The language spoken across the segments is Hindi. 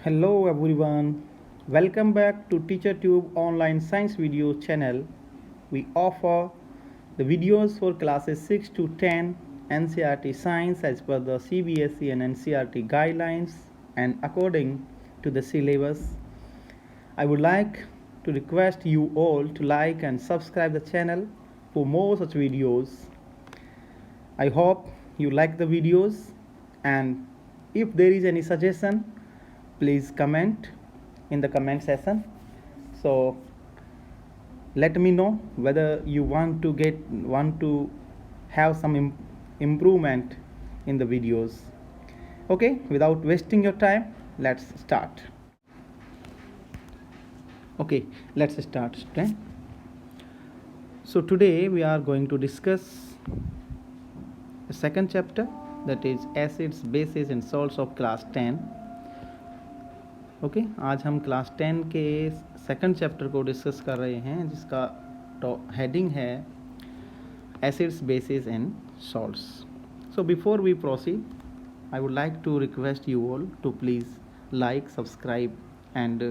Hello everyone, welcome back to TeacherTube online science video channel. We offer the videos for classes 6 to 10 NCERT science as per the CBSE and NCERT guidelines and according to the syllabus. I would like to request you all to like and subscribe the channel for more such videos. I hope you like the videos, and if there is any suggestion, please comment in the comment section. So let me know whether you want to have some improvement in the videos. Okay, without wasting your time, let's start. Okay, let's start. So today we are going to discuss the second chapter, that is acids, bases and salts of class 10. Okay आज हम क्लास 10 के सेकंड चैप्टर को डिस्कस कर रहे हैं, जिसका हेडिंग है acids, bases and salts. So before we proceed, I would like to request you all to please like, subscribe and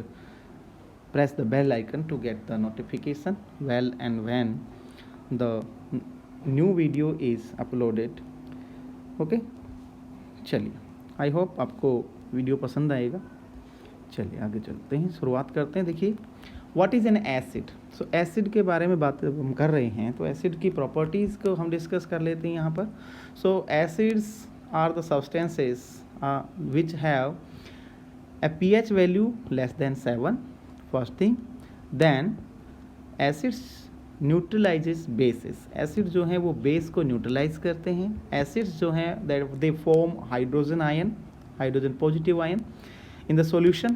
press the bell icon to get the notification well and when the new video is uploaded. Okay चलिए, आई होप आपको वीडियो पसंद आएगा. चलिए आगे चलते हैं, शुरुआत करते हैं. देखिए, what is an acid. So acid के बारे में बात हम कर रहे हैं, तो एसिड की प्रॉपर्टीज़ को हम डिस्कस कर लेते हैं यहाँ पर. So acids are the substances which have a pH value less than 7, first thing. Then acids neutralizes bases. Acid जो हैं वो बेस को न्यूट्रलाइज करते हैं. एसिड्स जो हैं that they form hydrogen ion, hydrogen positive ion in the solution,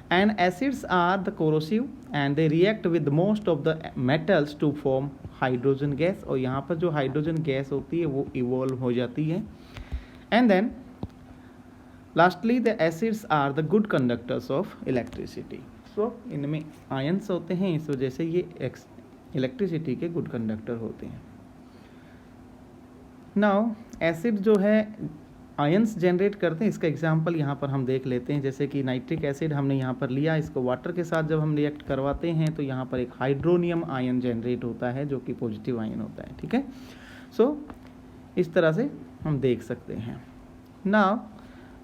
and acids are the corrosive and they react with most of the metals to form hydrogen gas. और यहाँ पर जो हाइड्रोजन गैस होती है वो इवॉल्व हो जाती है. and then lastly the acids are the good conductors of electricity. so इनमें आयंस होते हैं, इस वजह से ये इलेक्ट्रिसिटी के गुड कंडक्टर होते हैं. नाउ एसिड जो है आयंस जनरेट करते हैं, इसका एग्जांपल यहाँ पर हम देख लेते हैं. जैसे कि नाइट्रिक एसिड हमने यहाँ पर लिया, इसको वाटर के साथ जब हम रिएक्ट करवाते हैं तो यहाँ पर एक हाइड्रोनियम आयन जनरेट होता है जो कि पॉजिटिव आयन होता है. ठीक है, सो इस तरह से हम देख सकते हैं. Now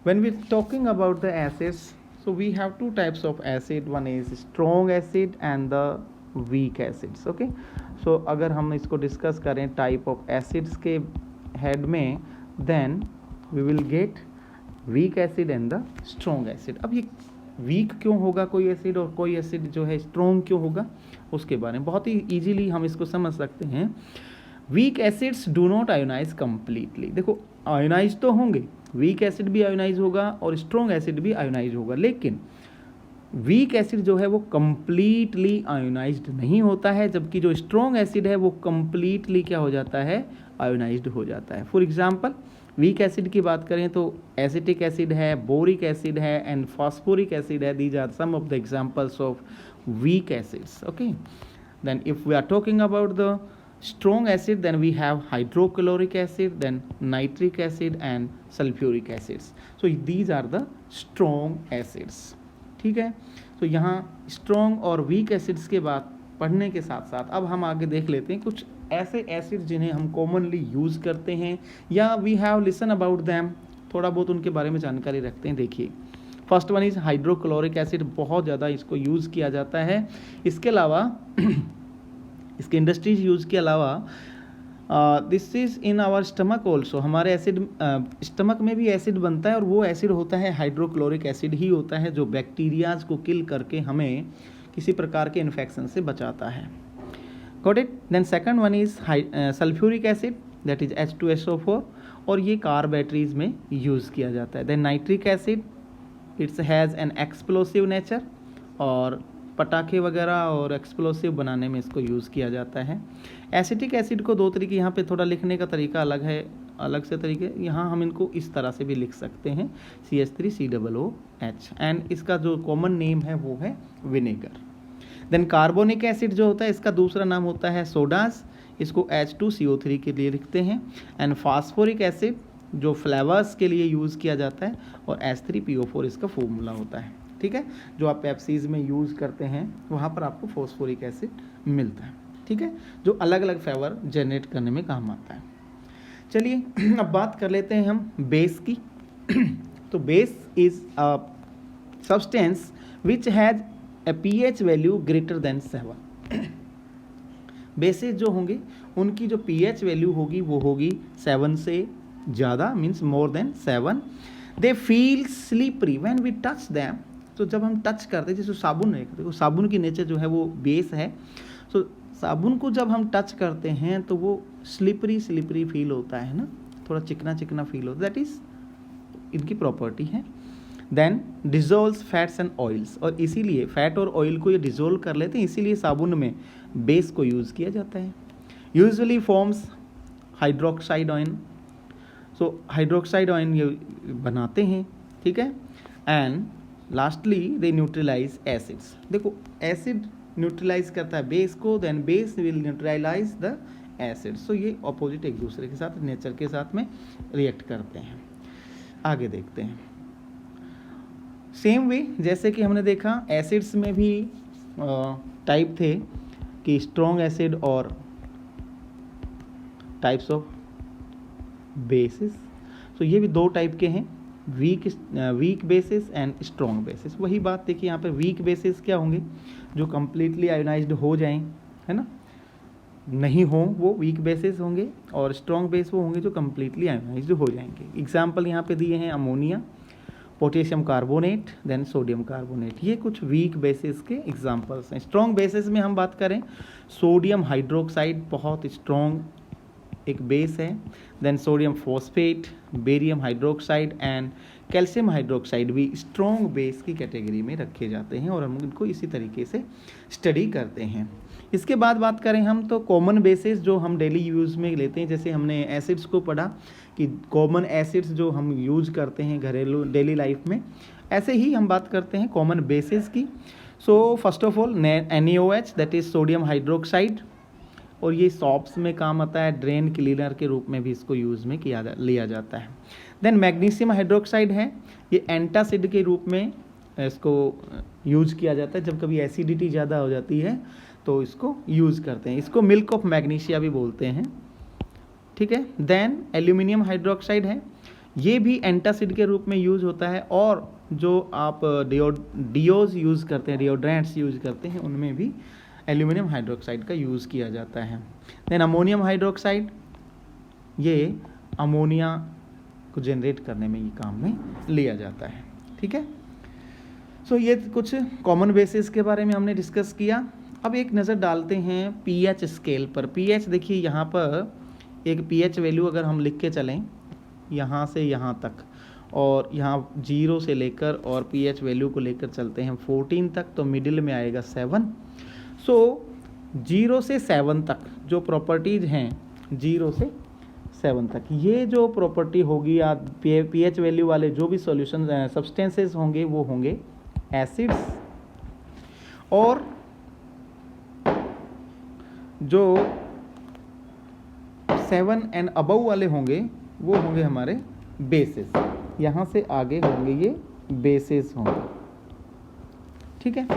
when we talking about the acids, so we have two types of acid. One is strong acid and the weak acids. Okay, so अगर हम इसको डिस्कस करें टाइप ऑफ एसिड्स के हेड में, then we will get weak acid and the strong acid. अब ये वीक क्यों होगा कोई एसिड और कोई एसिड जो है स्ट्रॉन्ग क्यों होगा, उसके बारे में बहुत ही इजीली हम इसको समझ सकते हैं. Weak acids do not ionise completely. देखो, आयोनाइज तो होंगे, वीक एसिड भी आयोनाइज होगा और स्ट्रॉन्ग एसिड भी आयोनाइज होगा, लेकिन वीक एसिड जो है वो कम्प्लीटली आयोनाइज्ड नहीं होता है, जबकि जो स्ट्रॉन्ग एसिड है वो कम्प्लीटली क्या हो जाता है, आयोनाइज्ड हो जाता है. फॉर एग्जाम्पल, वीक एसिड की बात करें तो एसिटिक एसिड है, बोरिक एसिड है एंड फॉस्फोरिक एसिड है. These are some of the examples of weak acids. Okay, then if we are talking about the strong acid, then we have hydrochloric acid, then nitric acid and sulphuric acids. So these are the strong acids. ठीक है, तो यहाँ स्ट्रॉन्ग और वीक एसिड्स के बाद पढ़ने के साथ साथ अब हम आगे देख लेते हैं कुछ ऐसे एसिड जिन्हें हम कॉमनली यूज़ करते हैं या we have listen about them, थोड़ा बहुत उनके बारे में जानकारी रखते हैं. देखिए, first one is hydrochloric acid. बहुत ज़्यादा इसको यूज़ किया जाता है. इसके अलावा इसके इंडस्ट्रीज यूज़ के अलावा this is in our stomach also. हमारे एसिड स्टमक में भी एसिड बनता है और वो एसिड होता है हाइड्रोक्लोरिक एसिड ही होता है, जो बैक्टीरियाज को किल करके हमें किसी प्रकार के इन्फेक्शन से बचाता है. Got it? Then second one is sulfuric acid, that is H2SO4, और ये कार बैटरीज में यूज़ किया जाता है. Then nitric acid, it has an explosive nature, और पटाखे वगैरह और एक्सप्लोसिव बनाने में इसको यूज़ किया जाता है. एसिटिक एसिड को दो तरीके, यहाँ पे थोड़ा लिखने का तरीका अलग है, अलग से तरीके. यहाँ हम इनको इस तरह से भी लिख सकते हैं, CH3COOH, एंड इसका जो कॉमन नेम है वो है विनेगर. देन कार्बोनिक एसिड जो होता है, इसका दूसरा नाम होता है सोडास, इसको H2CO3 के लिए लिखते हैं. एंड फास्फोरिक एसिड जो फ्लेवर्स के लिए यूज़ किया जाता है, और H3PO4 इसका फॉर्मूला होता है. ठीक है, जो आप पेप्सीज में यूज़ करते हैं वहाँ पर आपको फॉस्फोरिक एसिड मिलता है, ठीक है, जो अलग अलग फ्लेवर जनरेट करने में काम आता है। चलिए अब बात कर लेते हैं हम बेस की। तो base is a substance which has a pH value greater than 7। Basis जो होंगे उनकी जो pH वैल्यू होगी वो होगी 7 से ज़्यादा, means more than 7। They feel slippery when we touch them. तो जब हम टच करते हैं, जैसे साबुन है, देखो साबुन की नेचर जो है वो बेस है, तो साबुन को जब हम टच करते हैं तो वो स्लिपरी स्लिपरी फील होता है ना, थोड़ा चिकना चिकना फील होता है, दैट इज़ इनकी प्रॉपर्टी है। Then dissolves fats and oils, और इसीलिए फैट और ऑयल को ये डिजोल्व कर लेते हैं, इसीलिए साबुन में बेस को यूज़ किया जाता है। Usually forms hydroxide ion, so hydroxide ion ये बनाते हैं, ठीक है। And lastly they neutralize acids. देखो एसिड न्यूट्रलाइज करता है बेस को, then base will neutralize the acid. So ये अपोजिट एक दूसरे के साथ नेचर के साथ में रिएक्ट करते हैं। आगे देखते हैं। सेम वे जैसे कि हमने देखा एसिड्स में भी टाइप थे कि स्ट्रॉन्ग एसिड और टाइप्स ऑफ बेसिस। तो ये भी दो टाइप के हैं, weak bases and strong bases. वही बात देखिए यहाँ पर, वीक बेसिस क्या होंगे, जो कम्प्लीटली आयोनाइज्ड हो जाएं, है ना, नहीं हो वो वीक बेसिस होंगे, और स्ट्रॉन्ग बेस वो होंगे जो कम्प्लीटली आयोनाइज्ड हो जाएंगे। एग्जाम्पल यहाँ पे दिए हैं ammonia, potassium carbonate, then sodium carbonate, ये कुछ वीक बेसिस के एग्जाम्पल्स हैं। स्ट्रॉन्ग बेसिस में हम बात करें, सोडियम हाइड्रोक्साइड बहुत स्ट्रॉन्ग एक बेस है, then sodium phosphate, barium hydroxide and calcium hydroxide भी स्ट्रॉन्ग बेस की कैटेगरी में रखे जाते हैं, और हम इनको इसी तरीके से स्टडी करते हैं। इसके बाद बात करें हम तो कॉमन बेसिस जो हम डेली यूज़ में लेते हैं, जैसे हमने एसिड्स को पढ़ा कि कॉमन एसिड्स जो हम यूज़ करते हैं घरेलू डेली लाइफ में, ऐसे ही हम बात करते हैं कॉमन बेसिस की। So first of all NaOH, that is sodium hydroxide, और ये सॉप्स में काम आता है, ड्रेन क्लीनर के रूप में भी इसको यूज़ में लिया जाता है। देन मैग्नीशियम हाइड्रोक्साइड है, ये एंटासिड के रूप में इसको यूज किया जाता है, जब कभी एसिडिटी ज़्यादा हो जाती है तो इसको यूज़ करते हैं, इसको मिल्क ऑफ मैग्नीशिया भी बोलते हैं, ठीक है। देन एल्यूमिनियम हाइड्रोक्साइड है, ये भी एंटासिड के रूप में यूज़ होता है, और जो आप डिओज यूज़ करते हैं, डिओड्रेंट्स यूज़ करते हैं, उनमें भी एल्यूमिनियम हाइड्रोक्साइड का यूज़ किया जाता है। देन अमोनियम हाइड्रोक्साइड, ये अमोनिया को जनरेट करने में ये काम में लिया जाता है, ठीक है। सो ये कुछ कॉमन बेसिस के बारे में हमने डिस्कस किया। अब एक नज़र डालते हैं पीएच स्केल पर। पीएच देखिए यहाँ पर एक पीएच वैल्यू अगर हम लिख के चलें यहाँ से यहाँ तक, और यहाँ 0 से लेकर और पीएच वैल्यू को लेकर चलते हैं 14 तक, तो मिडिल में आएगा 7। सो 0 से 7 तक जो प्रॉपर्टीज़ हैं, 0 से 7 तक, ये जो प्रॉपर्टी होगी या पीएच वैल्यू वाले जो भी सॉल्यूशन सब्सटेंसेस होंगे वो होंगे एसिड्स, और जो 7 एंड अबव वाले होंगे वो होंगे हमारे बेसिस। यहाँ से आगे होंगे ये बेसिस होंगे, ठीक है।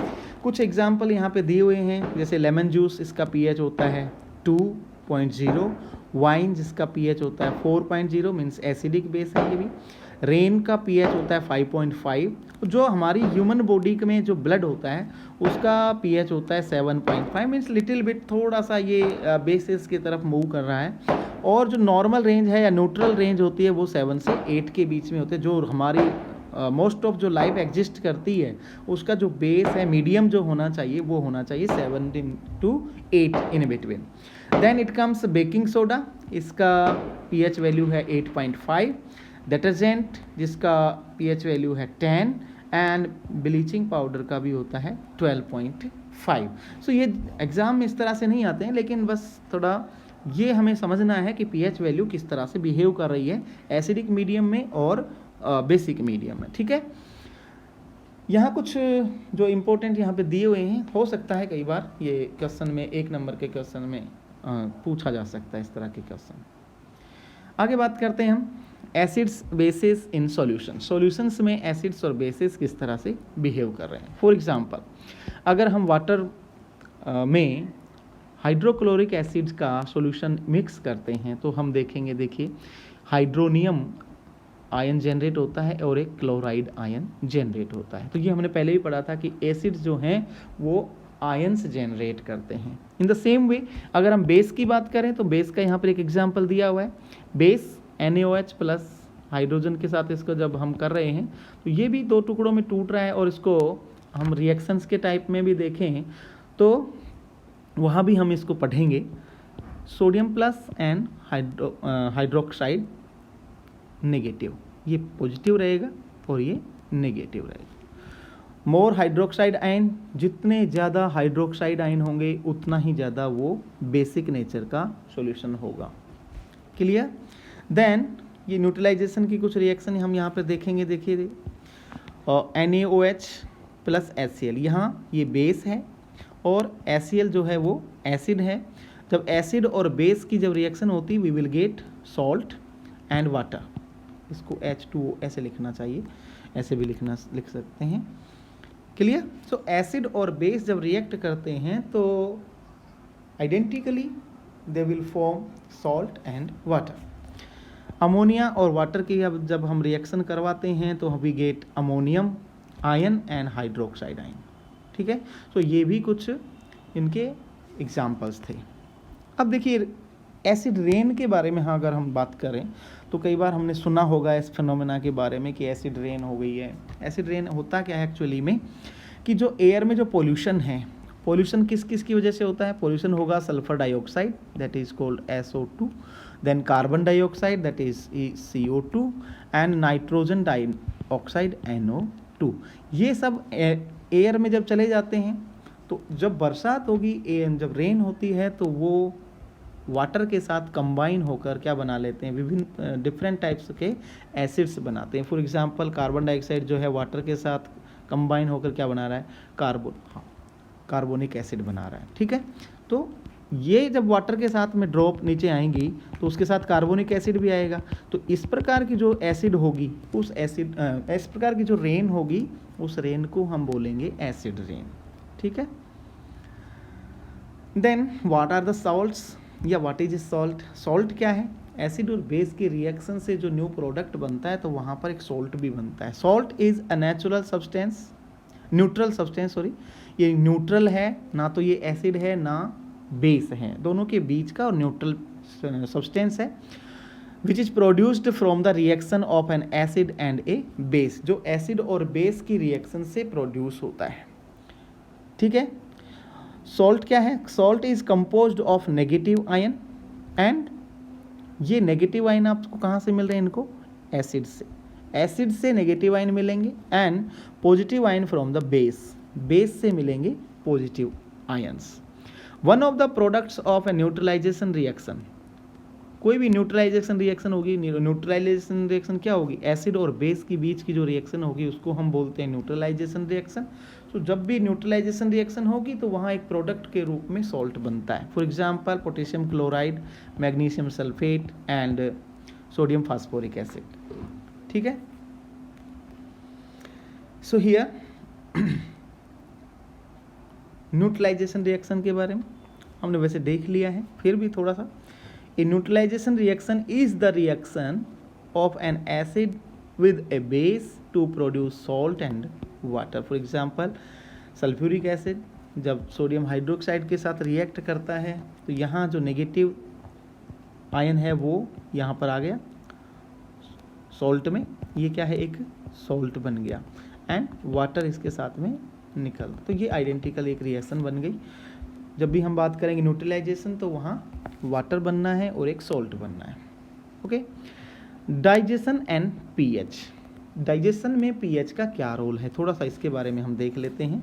कुछ एग्जाम्पल यहाँ पे दिए हुए हैं, जैसे लेमन जूस, इसका पीएच होता है 2.0, वाइन जिसका पीएच होता है 4.0, मीन्स एसिडिक बेस है ये भी। रेन का पीएच होता है 5.5, जो हमारी ह्यूमन बॉडी में जो ब्लड होता है उसका पीएच होता है 7.5, मीन्स लिटिल बिट थोड़ा सा ये बेसिस की तरफ मूव कर रहा है। और जो नॉर्मल रेंज है या न्यूट्रल रेंज होती है वो 7 से 8 के बीच में होते हैं। जो हमारी मोस्ट ऑफ जो लाइफ एग्जिस्ट करती है उसका जो बेस है मीडियम जो होना चाहिए वो होना चाहिए 7 to 8 in between. Then it comes baking soda, इसका पीएच वैल्यू है 8.5, डिटर्जेंट जिसका पीएच वैल्यू है 10, एंड ब्लीचिंग पाउडर का भी होता है 12.5। सो ये एग्ज़ाम में इस तरह से नहीं आते हैं, लेकिन बस थोड़ा ये हमें समझना है कि पीएच वैल्यू किस तरह से बिहेव कर रही है एसिडिक मीडियम में और बेसिक मीडियम में, ठीक है। यहाँ कुछ जो इम्पोर्टेंट यहाँ पे दिए हुए हैं, हो सकता है कई बार ये क्वेश्चन में 1 नंबर के क्वेश्चन में पूछा जा सकता है इस तरह के क्वेश्चन। आगे बात करते हैं हम acids bases in solution, solutions में एसिड्स और बेसिस किस तरह से बिहेव कर रहे हैं। फॉर एग्जांपल, अगर हम वाटर में हाइड्रोक्लोरिक एसिड का सॉल्यूशन मिक्स करते हैं तो हम देखेंगे, देखिए हाइड्रोनियम आयन जनरेट होता है और एक क्लोराइड आयन जनरेट होता है। तो ये हमने पहले भी पढ़ा था कि एसिड्स जो हैं वो आयन्स जनरेट करते हैं। इन द सेम वे अगर हम बेस की बात करें तो बेस का यहाँ पर एक एग्जांपल दिया हुआ है, बेस NaOH प्लस हाइड्रोजन के साथ इसको जब हम कर रहे हैं तो ये भी दो टुकड़ों में टूट रहा है, और इसको हम रिएक्शंस के टाइप में भी देखें तो वहाँ भी हम इसको पढ़ेंगे, sodium plus and hydroxide negative, ये पॉजिटिव रहेगा और ये नेगेटिव रहेगा। मोर हाइड्रोक्साइड आयन, जितने ज़्यादा हाइड्रोक्साइड आयन होंगे उतना ही ज़्यादा वो बेसिक नेचर का सॉल्यूशन होगा। क्लियर? देन ये न्यूट्रलाइजेशन की कुछ रिएक्शन हम यहाँ पर देखेंगे। देखिए NaOH प्लस HCl, यहाँ ये बेस है और HCl जो है वो एसिड है। जब एसिड और बेस की जब रिएक्शन होती है we will get salt and water, इसको H2O ऐसे लिखना चाहिए, ऐसे भी लिख सकते हैं। क्लियर? सो एसिड और बेस जब रिएक्ट करते हैं तो identically they will form salt and water. Ammonia और वाटर की जब हम रिएक्शन करवाते हैं तो we get ammonium ion and hydroxide ion. ठीक है, तो ये भी कुछ इनके एग्जाम्पल्स थे। अब देखिए एसिड रेन के बारे में अगर हम बात करें तो कई बार हमने सुना होगा इस फिनोमेना के बारे में कि एसिड रेन हो गई है। एसिड रेन होता क्या है एक्चुअली में, कि जो एयर में जो पोल्यूशन है, पोल्यूशन किस किस की वजह से होता है। पोल्यूशन होगा sulphur dioxide that is called SO2, then carbon dioxide that is CO2 and nitrogen dioxide NO2। ये सब एयर में जब चले जाते हैं तो जब बरसात होगी, जब रेन होती है तो वो वाटर के साथ कंबाइन होकर क्या बना लेते हैं, विभिन्न डिफरेंट टाइप्स के एसिड्स बनाते हैं। फॉर एग्जांपल कार्बन डाइऑक्साइड जो है वाटर के साथ कंबाइन होकर क्या बना रहा है, कार्बोनिक एसिड बना रहा है। ठीक है, तो ये जब वाटर के साथ में ड्रॉप नीचे आएंगी तो उसके साथ कार्बोनिक एसिड भी आएगा। तो इस प्रकार की जो एसिड होगी उस एसिड इस प्रकार की जो रेन होगी उस रेन को हम बोलेंगे एसिड रेन। ठीक है, then what are the salts या व्हाट इज सॉल्ट। सॉल्ट क्या है, एसिड और बेस की रिएक्शन से जो न्यू प्रोडक्ट बनता है तो वहाँ पर एक सॉल्ट भी बनता है। Salt is a natural substance, neutral substance, sorry, ये न्यूट्रल है, ना तो ये एसिड है ना बेस है, दोनों के बीच का और न्यूट्रल सब्सटेंस है, which is produced from the reaction of an acid and A base, जो एसिड और बेस की रिएक्शन से प्रोड्यूस होता है। ठीक है, सॉल्ट क्या है, salt is composed of negative ion and ये नेगेटिव आयन आपको कहाँ से मिल रहे हैं, इनको एसिड से, एसिड से नेगेटिव आयन मिलेंगे and positive ion from the base, base से मिलेंगे positive ions. One of the products of a neutralisation reaction, कोई भी न्यूट्रलाइजेशन रिएक्शन होगी, न्यूट्रलाइजेशन रिएक्शन क्या होगी, एसिड और बेस के बीच की जो रिएक्शन होगी उसको हम बोलते हैं न्यूट्रलाइजेशन रिएक्शन। तो जब भी न्यूट्रलाइजेशन रिएक्शन होगी तो वहाँ एक प्रोडक्ट के रूप में सॉल्ट बनता है। For example potassium chloride, magnesium sulphate and sodium phosphoric acid. ठीक है, सो हियर न्यूट्रलाइजेशन रिएक्शन के बारे में हमने वैसे देख लिया है, फिर भी थोड़ा सा। A neutralisation reaction is the reaction of an acid with a base to produce salt and water. For example sulphuric acid जब सोडियम हाइड्रोक्साइड के साथ रिएक्ट करता है तो यहाँ जो नेगेटिव आयन है वो यहाँ पर आ गया सॉल्ट में, ये क्या है, एक सॉल्ट बन गया एंड वाटर इसके साथ में निकल, तो ये आइडेंटिकल एक रिएक्शन बन गई। जब भी हम बात करेंगे न्यूट्रलाइजेशन तो वहाँ वाटर बनना है और एक सॉल्ट बनना है। Okay, digestion and pH. Digestion में पीएच का क्या रोल है, थोड़ा सा इसके बारे में हम देख लेते हैं।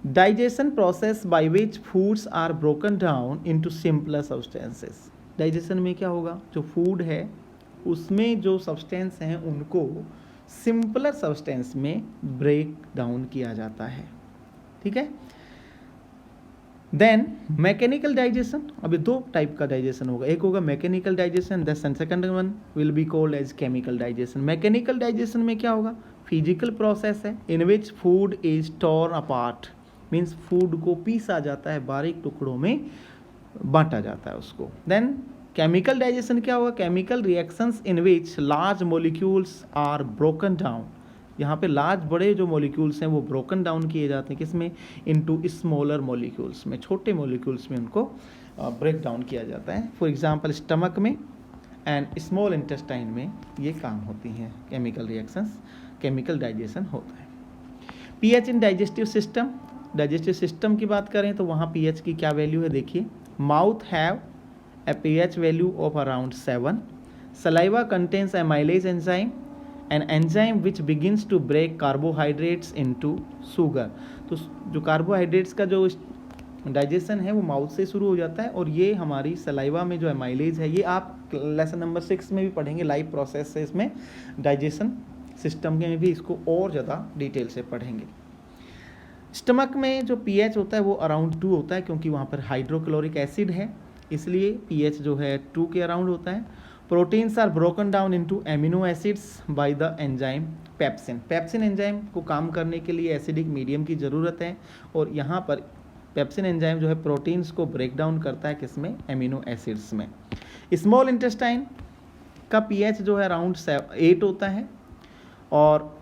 Digestion process by which foods are broken down into simpler substances. Digestion में क्या होगा, जो फूड है उसमें जो सब्सटेंस हैं उनको सिंपलर सब्सटेंस में ब्रेक डाउन किया जाता है। ठीक है, देन मैकेनिकल डाइजेशन, अभी दो टाइप का डाइजेशन होगा, एक होगा mechanical digestion, the second one will be called as chemical digestion. Mechanical digestion में क्या होगा, फिजिकल प्रोसेस है in which food is torn apart, means food को पीसा जाता है, बारीक टुकड़ों में बांटा जाता है उसको। देन केमिकल डाइजेशन क्या होगा, chemical reactions in which large molecules are broken down, यहाँ पे लार्ज बड़े जो मॉलिक्यूल्स हैं वो ब्रोकन डाउन किए जाते हैं, किसमें, इनटू स्मॉलर मॉलिक्यूल्स में, छोटे मॉलिक्यूल्स में उनको ब्रेक डाउन किया जाता है। फॉर एग्जांपल स्टमक में एंड स्मॉल इंटेस्टाइन में ये काम होती हैं केमिकल रिएक्शंस, केमिकल डाइजेशन होता है। पीएच इन डाइजेस्टिव सिस्टम, डाइजेस्टिव सिस्टम की बात करें तो वहाँ पीएच की क्या वैल्यू है, देखिए, mouth have a pH value of around 7, saliva contains amylase enzyme, an enzyme which begins to break carbohydrates into sugar. तो जो कार्बोहाइड्रेट्स का जो डाइजेशन है वो माउथ से शुरू हो जाता है, और ये हमारी सलाइवा में जो एमाइलेज है, ये आप लेसन नंबर 6 में भी पढ़ेंगे, लाइव प्रोसेस से इसमें डाइजेशन सिस्टम में भी इसको और ज़्यादा डिटेल से पढ़ेंगे। स्टमक में जो पीएच होता है वो अराउंड 2 होता है, क्योंकि वहाँ पर हाइड्रोक्लोरिक एसिड है, इसलिए पीएच जो है 2 के अराउंड होता है। Proteins are broken down into amino acids by the enzyme pepsin, pepsin enzyme को काम करने के लिए एसिडिक मीडियम की ज़रूरत है, और यहाँ पर पेप्सिन एंजाइम जो है प्रोटीन्स को ब्रेक डाउन करता है, किसमें, एमिनो एसिड्स में। स्मॉल इंटेस्टाइन का पीएच जो है अराउंड 8 होता है, और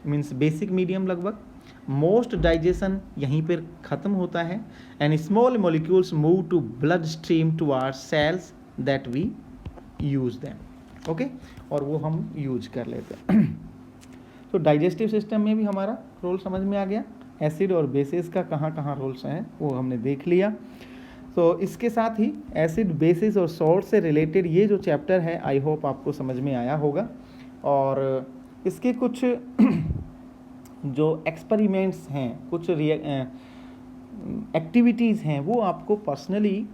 मीन्स बेसिक मीडियम लगभग। मोस्ट डाइजेशन यहीं पर ख़त्म होता है, and small molecules move to blood stream towards cells that we use them, okay, और वो हम यूज कर लेते हैं। तो डाइजेस्टिव सिस्टम में भी हमारा रोल समझ में आ गया, एसिड और बेसिस का कहाँ कहाँ रोल्स हैं वो हमने देख लिया। तो इसके साथ ही एसिड, बेसिस और सॉल्ट से रिलेटेड ये जो चैप्टर है, आई होप आपको समझ में आया होगा, और इसके कुछ जो एक्सपेरिमेंट्स हैं, कुछ एक्टिविटीज़ हैं, वो आपको पर्सनली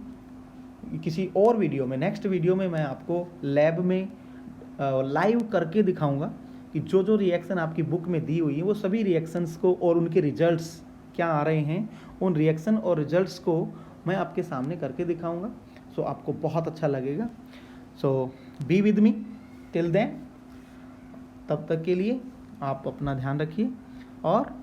किसी और वीडियो में, नेक्स्ट वीडियो में मैं आपको लैब में लाइव करके दिखाऊंगा कि जो जो रिएक्शन आपकी बुक में दी हुई है वो सभी रिएक्शंस को और उनके रिजल्ट्स क्या आ रहे हैं, उन रिएक्शन और रिजल्ट्स को मैं आपके सामने करके दिखाऊंगा। सो आपको बहुत अच्छा लगेगा। So be with me till then, तब तक के लिए आप अपना ध्यान रखिए और